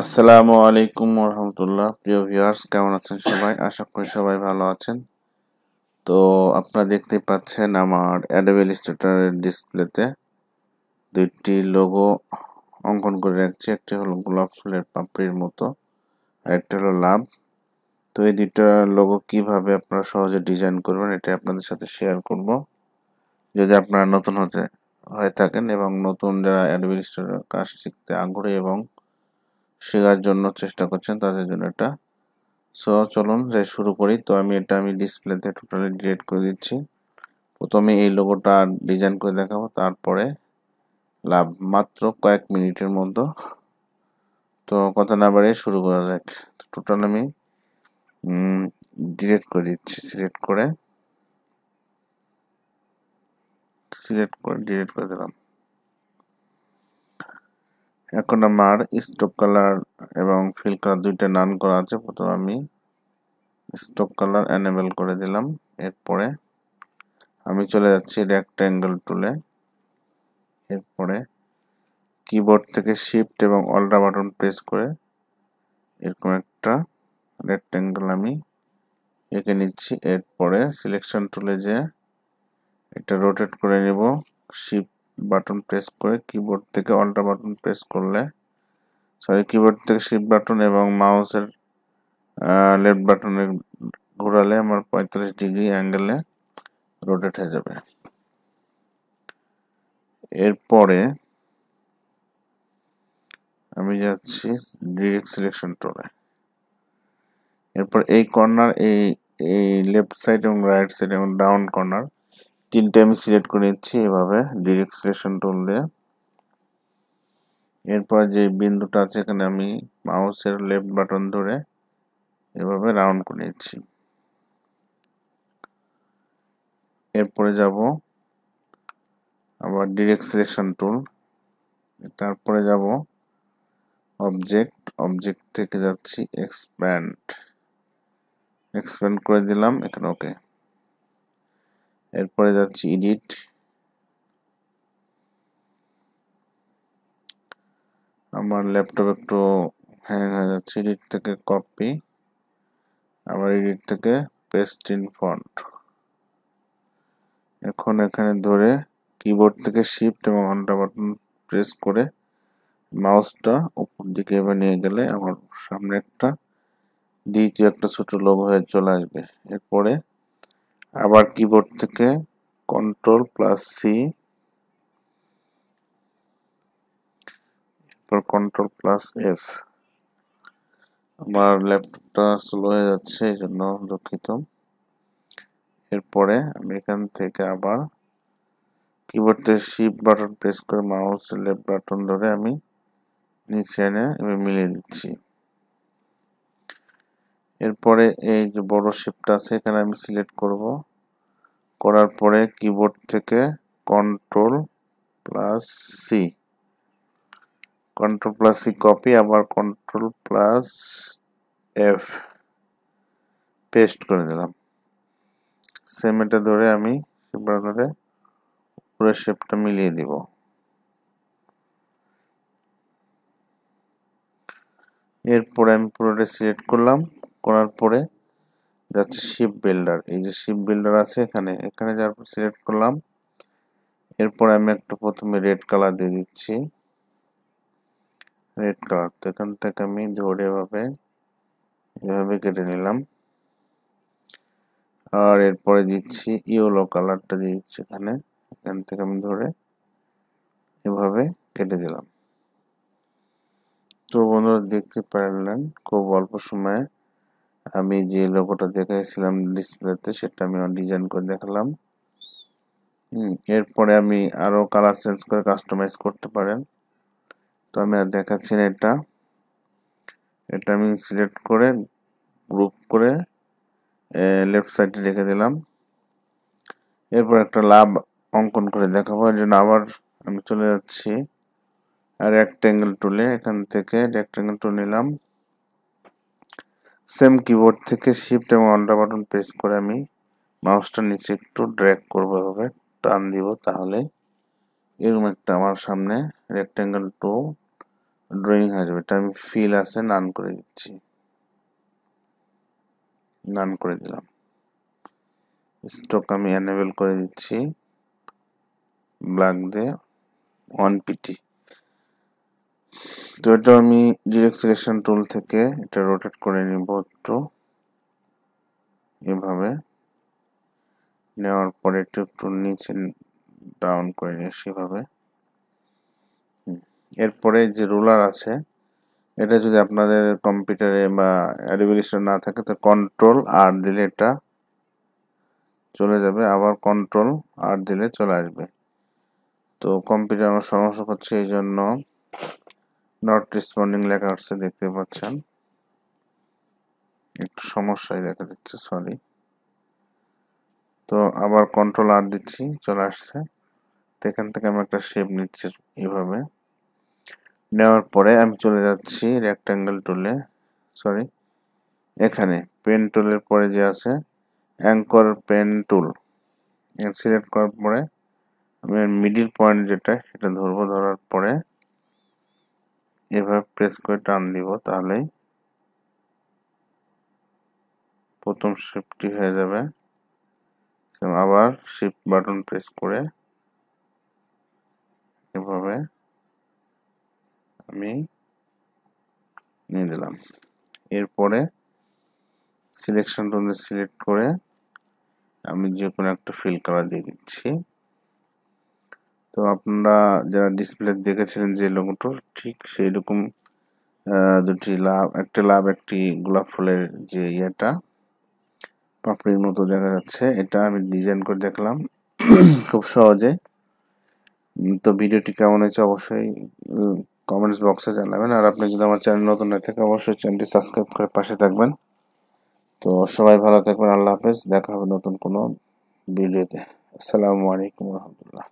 আসসালামু আলাইকুম রহমতুল্লাহ। প্রিয় ভিউয়ার্স, কেমন আছেন সবাই? আশা করি সবাই ভালো আছেন। তো আপনারা দেখতে পাচ্ছেন আমার অ্যাডোবে ইলাস্ট্রেটরের ডিসপ্লেতে দুইটি লোগো অঙ্কন করে রাখছি। একটি হলো গোলাপ ফুলের পাপড়ির মতো, আর একটা হলো লাভ। তো এই দুইটা লোগো কিভাবে আপনারা সহজে ডিজাইন করবেন এটা আপনাদের সাথে শেয়ার করব। যদি আপনারা নতুন হয়ে থাকেন এবং নতুন যারা অ্যাডোবে ইলাস্ট্রেটর কাজ শিখতে আগ্রহী এবং শেখার জন্য চেষ্টা করছেন তাদের জন্য এটা। চলুন যাই শুরু করি। তো আমি ডিসপ্লেতে টোটালি ডিলিট করে দিচ্ছি। প্রথমে এই লোগোটা ডিজাইন করে দেখাবো, তারপরে লাভ, মাত্র কয়েক মিনিটের মধ্যে। তো কথা না বাড়িয়ে শুরু করা যাক। টোটাল আমি ডিলিট করে দিচ্ছি, সিলেক্ট করে ডিলিট করে দিলাম। এখন আমার স্টক কালার এবং ফিল কালার দুইটা নান করা আছে। প্রথমে আমি স্টক কালার এনেবল করে দিলাম। এরপরে আমি চলে যাচ্ছি রেক্ট্যাঙ্গেল টুলে। এরপরে কিবোর্ড থেকে শিফট এবং অল্টার বাটন প্রেস করে এরকম একটা রেক্ট্যাঙ্গেল আমি এঁকে নিচ্ছি। এরপরে সিলেকশন টুলে যে এটা রোটেট করে নেব। শিফট বাটন প্রেস করে কিবোর্ড থেকে অল্টার বাটন প্রেস করলে কিবোর্ড থেকে শিফট বাটন এবং মাউসের লেফট বাটনে ঘোরালে আমার 45 ডিগ্রি অ্যাঙ্গেলে রোটেট হয়ে যাবে। এরপরে আমি যাচ্ছি ডিরেক্ট সিলেকশন টুলে। এরপর এই কর্নার, এই লেফট সাইড এবং রাইট সাইড এবং ডাউন কর্নার তিনটে আমি সিলেক্ট করে নিচ্ছি এভাবে ডিরেক্ট সিলেকশন টুল দিয়ে। এরপর যে বিন্দুটা আছে এখানে আমি মাউসের লেফট বাটন ধরে এভাবে রাউন্ড করে নিচ্ছি। এরপরে যাব আবার ডিরেক্ট সিলেকশন টুল, তারপরে যাব অবজেক্ট থেকে যাচ্ছি এক্সপ্যান্ড করে দিলাম এখানে, ওকে। এরপরে যাচ্ছি এডিট, আমার ল্যাপটপ একটু হ্যাং হয়ে যাচ্ছে। এডিট থেকে কপি, আবার এডিট থেকে পেস্ট ইন ফন্ট। এখন এখানে ধরে কিবোর্ড থেকে শিফট এবং অল্টার বাটন প্রেস করে মাউসটা উপর দিকে এবার নিয়ে গেলে আমার সামনে দ্বিতীয় একটা ছোট লোগো হয়ে চলে আসবে। এরপরে আবার কিবোর্ড থেকে কন্ট্রোল+C, এরপর কন্ট্রোল+F। আমার ল্যাপটপটা স্লো হয়ে যাচ্ছে, এই জন্য দুঃখিত। এরপরে আমি এখান থেকে আবার কিবোর্ড থেকে শিফট বাটন প্রেস করে মাউসের লেফট বাটন ধরে আমি নিচে এনে এবার মিলিয়ে দিচ্ছি। এরপরে এই যে বড় শেপটা আছে এখানে আমি সিলেক্ট করব। করার পরে কিবোর্ড থেকে কন্ট্রোল+C কপি, আবার কন্ট্রোল+F পেস্ট করে দিলাম। সেম এটা ধরে আমি ধরে পুরো শেপটা মিলিয়ে দিব। এরপরে আমি পুরোটা সিলেক্ট করলাম, করার পরে যাচ্ছে শিপ বিল্ডার। এই যে শিপ বিল্ডার আছে এখানে যার পর সিলেক্ট করলাম। এরপরে আমি একটা প্রথমে রেড কালার দিয়ে দিচ্ছি, রেড কালার। তো এখান থেকে আমি ধরে এভাবে কেটে নিলাম। আর এরপরে দিচ্ছি ইয়েলো কালারটা দিয়ে দিচ্ছি এখান থেকে আমি ধরে এভাবে কেটে দিলাম। তো বন্ধুরা দেখতে পারলেন খুব অল্প সময়ে আমি যে লোগোটা দেখাইছিলাম ডিসপ্লেতে সেটা আমি ডিজাইন করে দেখালাম। এরপরে আমি আরো কালার চেঞ্জ করে কাস্টমাইজ করতে পারেন। তো আমি আর দেখাচ্ছি না। এটা আমি সিলেক্ট করে গ্রুপ করে লেফট সাইডে রেখে দিলাম। এরপর একটা লাভ অঙ্কন করে দেখাবো। এর জন্য আবার আমি চলে যাচ্ছি রেক্ট্যাঙ্গেল টুলে। এখান থেকে রেক্ট্যাঙ্গেল টুল নিলাম। সেম কিবোর্ড থেকে শিফট এবং অল্টার বাটন প্রেস করে আমি মাউসটা নিচে একটু ড্র্যাগ করবো, এভাবে টান দিব, তাহলে এরকম একটা আমার সামনে রেক্ট্যাঙ্গেল টুল ড্রয়িং হয়ে যাবে। এটা আমি ফিল আছে নান করে দিচ্ছি, নান করে দিলাম। স্ট্রোক আমি এনেবল করে দিচ্ছি, ব্ল্যাক দিয়ে 1pt। তো এটা আমি ডিরেক্ট সিলেকশন টুল থেকে এটা রোটেট করে নিব একটু, এভাবে নেওয়ার পরে একটু নিচে ডাউন করে নিয়ে সেভাবে। এরপরে যে রুলার আছে, এটা যদি আপনাদের কম্পিউটারে বা অ্যাডোবি ইলাস্ট্রেটর না থাকে তো কন্ট্রোল আর দিলে এটা চলে যাবে, আবার কন্ট্রোল আর দিলে চলে আসবে। তো কম্পিউটার আমার সমস্যা হচ্ছে, এই জন্য নট রেসপন্ডিং লেখা আসছে, দেখতে পাচ্ছেন একটু সমস্যাই দেখা দিচ্ছে, সরি। তো আবার কন্ট্রোল আর দিচ্ছি, চলে আসছে। তো এখান থেকে আমি একটা শেপ নিচ্ছি এইভাবে। নেওয়ার পরে আমি চলে যাচ্ছি রেক্ট্যাঙ্গেল টুলে, সরি এখানে পেন টুলের পরে যে আছে অ্যাঙ্কর পেন টুল, সিলেক্ট করার পরে আমি মিডিল পয়েন্ট যেটা সেটা ধরবো, ধরার পরে এভাবে প্রেস করে টান দিব, তাহলেই প্রথম শেপটি হয়ে যাবে। আবার শিফট বাটন প্রেস করে এভাবে আমি নিয়ে দিলাম। এরপরে সিলেকশন টুলে সিলেক্ট করে আমি যে কোনো একটা ফিল কালার দিয়ে দিচ্ছি। তো আপনারা যারা ডিসপ্লে দেখেছিলেন যে লোগোটা, ঠিক সেই রকম দুটি লাভ, একটা লাভ একটি গোলাপ ফুলের যে ইয়েটা পাপড়ির মতো দেখা যাচ্ছে, এটা আমি ডিজাইন করে দেখলাম খুব সহজে। তো ভিডিওটি কেমন হয়েছে অবশ্যই কমেন্টস বক্সে জানাবেন। আর আপনি যদি আমার চ্যানেল নতুন হয়ে থাকে অবশ্যই চ্যানেলটি সাবস্ক্রাইব করে পাশে থাকবেন। তো সবাই ভালো থাকবেন, আল্লাহ হাফেজ, দেখা হবে নতুন কোনো ভিডিওতে। আসসালামু আলাইকুম রহমতুল্লাহ।